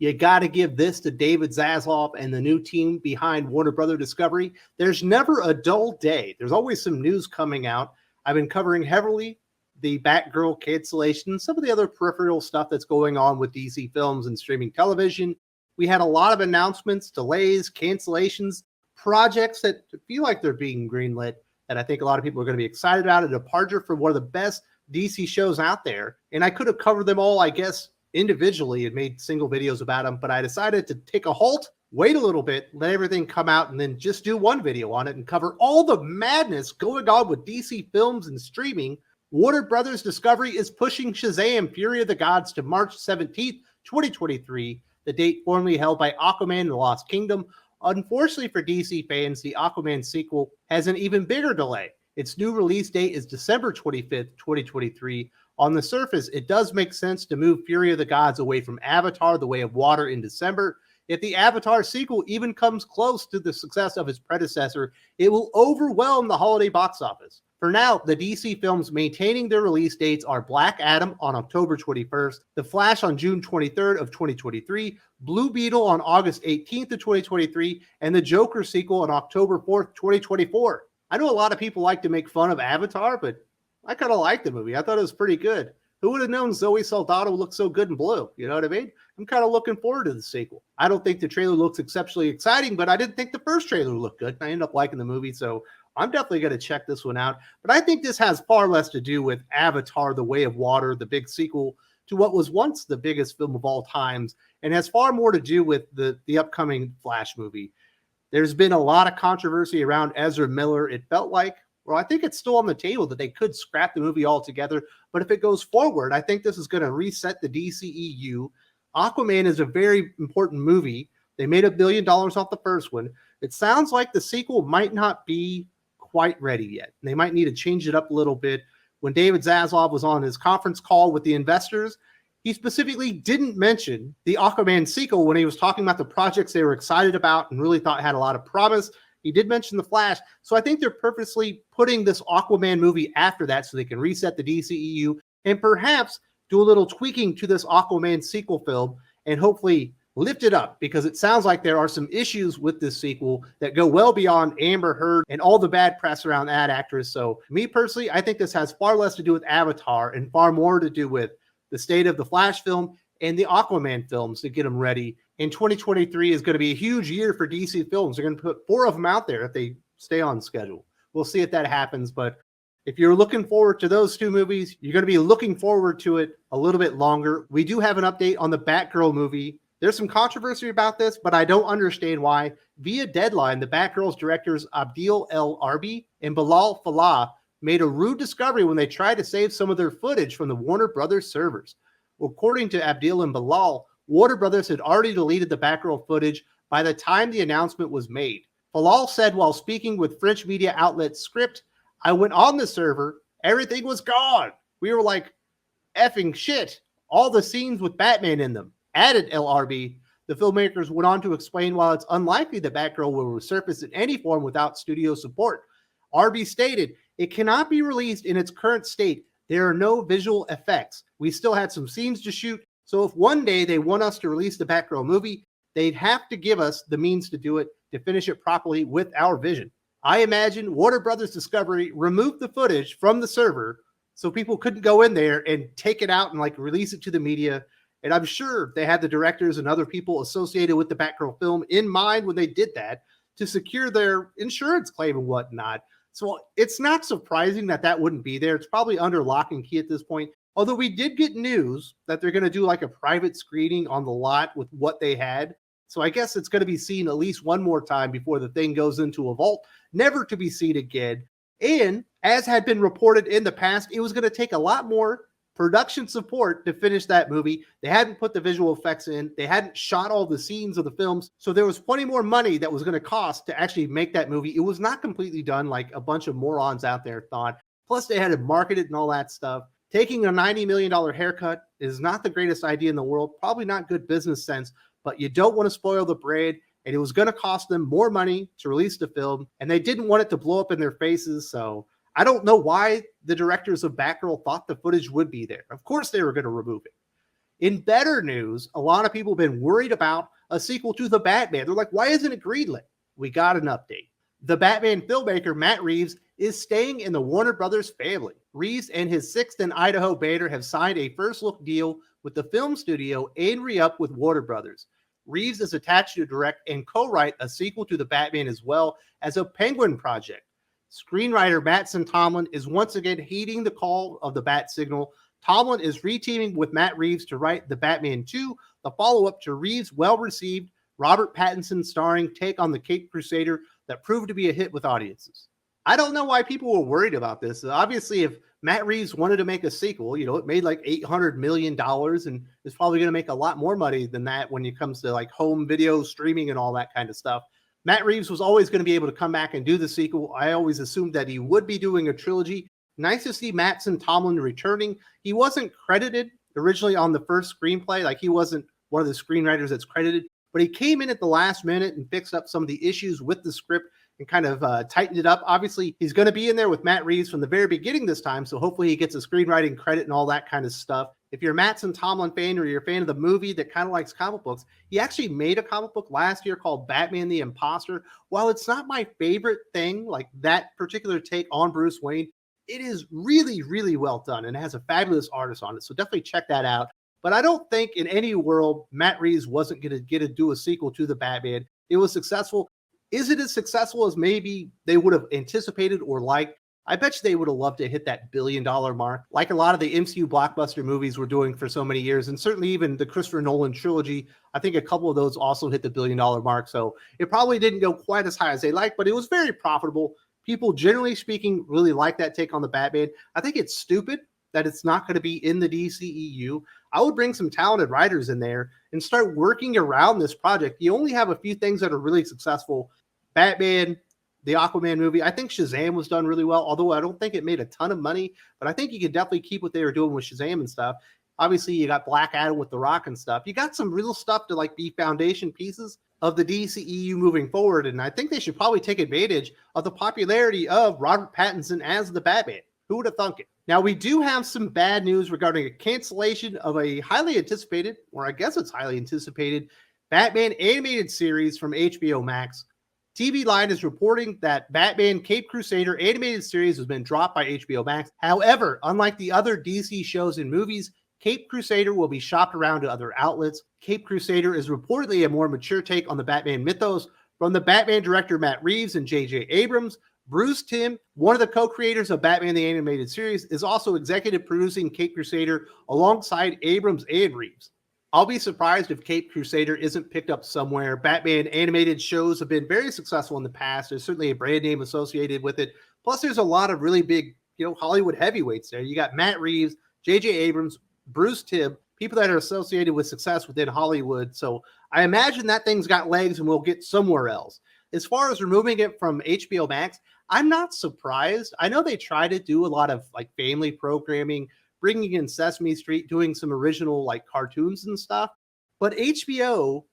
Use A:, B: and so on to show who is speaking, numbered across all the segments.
A: You got to give this to David Zaslav and the new team behind Warner Brother Discovery. There's never a dull day. There's always some news coming out. I've been covering heavily the Batgirl cancellation, some of the other peripheral stuff that's going on with DC films and streaming television. We had a lot of announcements, delays, cancellations, projects that feel like they're being greenlit that I think a lot of people are going to be excited about. A departure from one of the best DC shows out there. And I could have covered them all, I guess, individually and made single videos about them, but I decided to take a halt, wait a little bit, let everything come out, and then just do one video on it and cover all the madness going on with DC films and streaming. Warner Brothers Discovery is pushing Shazam! Fury of the Gods to March 17th, 2023, the date formerly held by Aquaman and the Lost Kingdom. Unfortunately for DC fans, the Aquaman sequel has an even bigger delay. Its new release date is December 25th, 2023. On the surface, it does make sense to move Fury of the Gods away from Avatar: The Way of Water in December. If the Avatar sequel even comes close to the success of its predecessor, it will overwhelm the holiday box office. For now, the DC films maintaining their release dates are Black Adam on October 21st, The Flash on June 23rd of 2023, Blue Beetle on August 18th of 2023, and the Joker sequel on October 4th, 2024. I know a lot of people like to make fun of Avatar, but I kind of liked the movie. I thought it was pretty good. Who would have known Zoe Saldana would look so good in blue? You know what I mean? I'm kind of looking forward to the sequel. I don't think the trailer looks exceptionally exciting, but I didn't think the first trailer looked good. I ended up liking the movie, so I'm definitely going to check this one out. But I think this has far less to do with Avatar: The Way of Water, the big sequel to what was once the biggest film of all times, and has far more to do with the upcoming Flash movie. There's been a lot of controversy around Ezra Miller. It felt like, well, I think it's still on the table that they could scrap the movie altogether. But if it goes forward, I think this is going to reset the DCEU. Aquaman is a very important movie. They made $1 billion off the first one. It sounds like the sequel might not be quite ready yet. They might need to change it up a little bit. When David Zaslav was on his conference call with the investors, he specifically didn't mention the Aquaman sequel when he was talking about the projects they were excited about and really thought had a lot of promise. He did mention The Flash. So I think they're purposely putting this Aquaman movie after that so they can reset the DCEU and perhaps do a little tweaking to this Aquaman sequel film and hopefully lift it up, because it sounds like there are some issues with this sequel that go well beyond Amber Heard and all the bad press around that actress. So me personally, I think this has far less to do with Avatar and far more to do with the state of the Flash film and the Aquaman films to get them ready. And 2023 is going to be a huge year for DC films. They're going to put 4 of them out there if they stay on schedule. We'll see if that happens. But if you're looking forward to those 2 movies, you're going to be looking forward to it a little bit longer. We do have an update on the Batgirl movie. There's some controversy about this, but I don't understand why. Via Deadline, the Batgirl's directors Abdil El Arbi and Bilal Fallah made a rude discovery when they tried to save some of their footage from the Warner Brothers servers. According to Abdil and Bilal, Warner Brothers had already deleted the Batgirl footage by the time the announcement was made. Falal said while speaking with French media outlet Script, "I went on the server, everything was gone. We were like, effing shit, all the scenes with Batman in them," added LRB. The filmmakers went on to explain while it's unlikely that Batgirl will resurface in any form without studio support. RB stated, "It cannot be released in its current state. There are no visual effects. We still had some scenes to shoot. So if one day they want us to release the Batgirl movie, they'd have to give us the means to do it, to finish it properly with our vision." I imagine Warner Brothers Discovery removed the footage from the server so people couldn't go in there and take it out and like release it to the media. And I'm sure they had the directors and other people associated with the Batgirl film in mind when they did that to secure their insurance claim and whatnot. So it's not surprising that that wouldn't be there. It's probably under lock and key at this point. Although we did get news that they're going to do like a private screening on the lot with what they had. So I guess it's going to be seen at least one more time before the thing goes into a vault, never to be seen again. And as had been reported in the past, it was going to take a lot more production support to finish that movie. They hadn't put the visual effects in. They hadn't shot all the scenes of the films. So there was plenty more money that was going to cost to actually make that movie. It was not completely done like a bunch of morons out there thought. Plus they had to market it and all that stuff. Taking a $90 million haircut is not the greatest idea in the world. Probably not good business sense, but you don't want to spoil the bread. And it was going to cost them more money to release the film. And they didn't want it to blow up in their faces. So I don't know why the directors of Batgirl thought the footage would be there. Of course they were going to remove it. In better news, a lot of people have been worried about a sequel to The Batman. They're like, why isn't it greenlit? We got an update. The Batman filmmaker Matt Reeves is staying in the Warner Brothers family. Reeves and his Sixth and Idaho banner have signed a first look deal with the film studio and re-up with Warner Brothers. Reeves is attached to direct and co-write a sequel to The Batman as well as a Penguin project. Screenwriter Mattson Tomlin is once again heeding the call of the Bat Signal. Tomlin is reteaming with Matt Reeves to write The Batman 2, the follow-up to Reeves' well-received Robert Pattinson starring take on the Caped Crusader that proved to be a hit with audiences. I don't know why people were worried about this. Obviously, if Matt Reeves wanted to make a sequel, it made like $800 million and is probably going to make a lot more money than that when it comes to like home video streaming and all that kind of stuff. Matt Reeves was always going to be able to come back and do the sequel. I always assumed that he would be doing a trilogy. Nice to see Mattson Tomlin returning. He wasn't credited originally on the first screenplay. Like he wasn't one of the screenwriters that's credited, but he came in at the last minute and fixed up some of the issues with the script and kind of tightened it up. Obviously, he's going to be in there with Matt Reeves from the very beginning this time, so hopefully he gets a screenwriting credit and all that kind of stuff. If you're a Mattson Tomlin fan or you're a fan of the movie that kind of likes comic books, he actually made a comic book last year called Batman the Imposter. While it's not my favorite thing, like that particular take on Bruce Wayne, it is really, really well done and it has a fabulous artist on it, so definitely check that out. But I don't think in any world Matt Reeves wasn't going to get to do a sequel to The Batman. It was successful. Is it as successful as maybe they would have anticipated or liked? I bet you they would have loved to hit that $1 billion mark, like a lot of the MCU blockbuster movies were doing for so many years, and certainly even the Christopher Nolan trilogy. I think a couple of those also hit the $1 billion mark, so it probably didn't go quite as high as they liked, but it was very profitable. People, generally speaking, really like that take on the Batman. I think it's stupid that it's not going to be in the DCEU. I would bring some talented writers in there and start working around this project. You only have a few things that are really successful. Batman, the Aquaman movie. I think Shazam was done really well, although I don't think it made a ton of money, but I think you can definitely keep what they were doing with Shazam and stuff. Obviously, you got Black Adam with The Rock and stuff. You got some real stuff to like be foundation pieces of the DCEU moving forward, and I think they should probably take advantage of the popularity of Robert Pattinson as the Batman. Who would have thunk it? Now, we do have some bad news regarding a cancellation of a highly anticipated, or I guess it's highly anticipated, Batman animated series from HBO Max. TV Line is reporting that Batman Caped Crusader animated series has been dropped by HBO Max. However, unlike the other DC shows and movies, Caped Crusader will be shopped around to other outlets. Caped Crusader is reportedly a more mature take on the Batman mythos from the Batman director Matt Reeves and J.J. Abrams. Bruce Timm, one of the co-creators of Batman the Animated Series, is also executive producing Caped Crusader alongside Abrams and Reeves. I'll be surprised if Caped Crusader isn't picked up somewhere. Batman animated shows have been very successful in the past. There's certainly a brand name associated with it. Plus, there's a lot of really big, Hollywood heavyweights there. You got Matt Reeves, J.J. Abrams, Bruce Timm, people that are associated with success within Hollywood. So I imagine that thing's got legs and we'll get somewhere else. As far as removing it from HBO Max, I'm not surprised. I know they try to do a lot of like family programming, bringing in Sesame Street, doing some original like cartoons and stuff. But HBO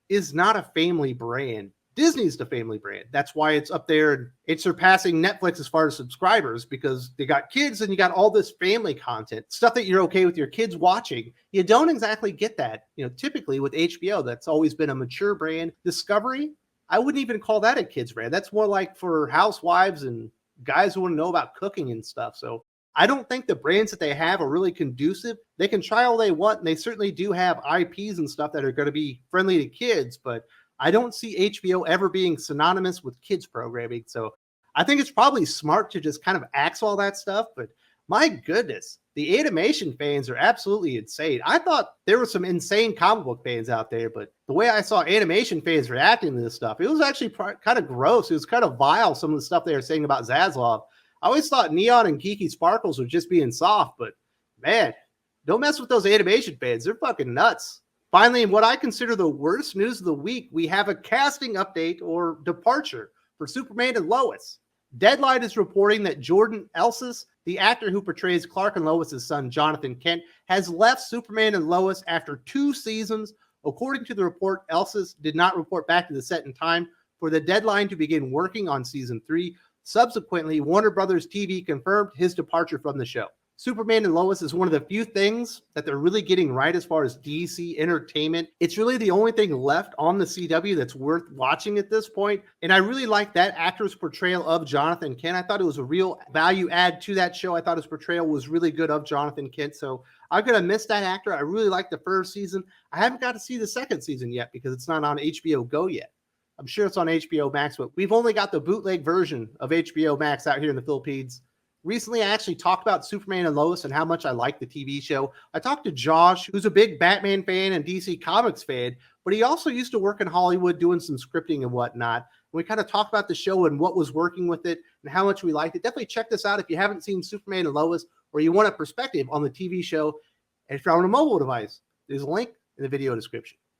A: is not a family brand. Disney's the family brand. That's why it's up there. It's surpassing Netflix as far as subscribers because they got kids and you got all this family content, stuff that you're okay with your kids watching. You don't exactly get that, typically with HBO. That's always been a mature brand. Discovery, I wouldn't even call that a kids brand. That's more like for housewives and guys who want to know about cooking and stuff. So I don't think the brands that they have are really conducive. They can try all they want, and they certainly do have IPs and stuff that are going to be friendly to kids, but I don't see HBO ever being synonymous with kids programming. So I think it's probably smart to just kind of axe all that stuff, but my goodness, the animation fans are absolutely insane. I thought there were some insane comic book fans out there, but the way I saw animation fans reacting to this stuff, it was actually kind of gross. It was kind of vile, some of the stuff they were saying about Zaslav. I always thought Neon and Geeky Sparkles were just being soft, but man, don't mess with those animation fans. They're fucking nuts. Finally, in what I consider the worst news of the week, we have a casting update or departure for Superman and Lois. Deadline is reporting that Jordan Elsis, the actor who portrays Clark and Lois' son, Jonathan Kent, has left Superman and Lois after 2 seasons. According to the report, Elsis did not report back to the set in time for the deadline to begin working on season 3. Subsequently, Warner Brothers TV confirmed his departure from the show. Superman and Lois is one of the few things that they're really getting right as far as DC entertainment. It's really the only thing left on the CW that's worth watching at this point. And I really like that actor's portrayal of Jonathan Kent. I thought it was a real value add to that show. I thought his portrayal was really good of Jonathan Kent. So I'm going to miss that actor. I really liked the first season. I haven't got to see the second season yet because it's not on HBO Go yet. I'm sure it's on HBO Max, but we've only got the bootleg version of HBO Max out here in the Philippines. Recently, I actually talked about Superman and Lois and how much I like the TV show. I talked to Josh, who's a big Batman fan and DC Comics fan, but he also used to work in Hollywood doing some scripting and whatnot. We kind of talked about the show and what was working with it and how much we liked it. Definitely check this out if you haven't seen Superman and Lois or you want a perspective on the TV show. And if you're on a mobile device, there's a link in the video description.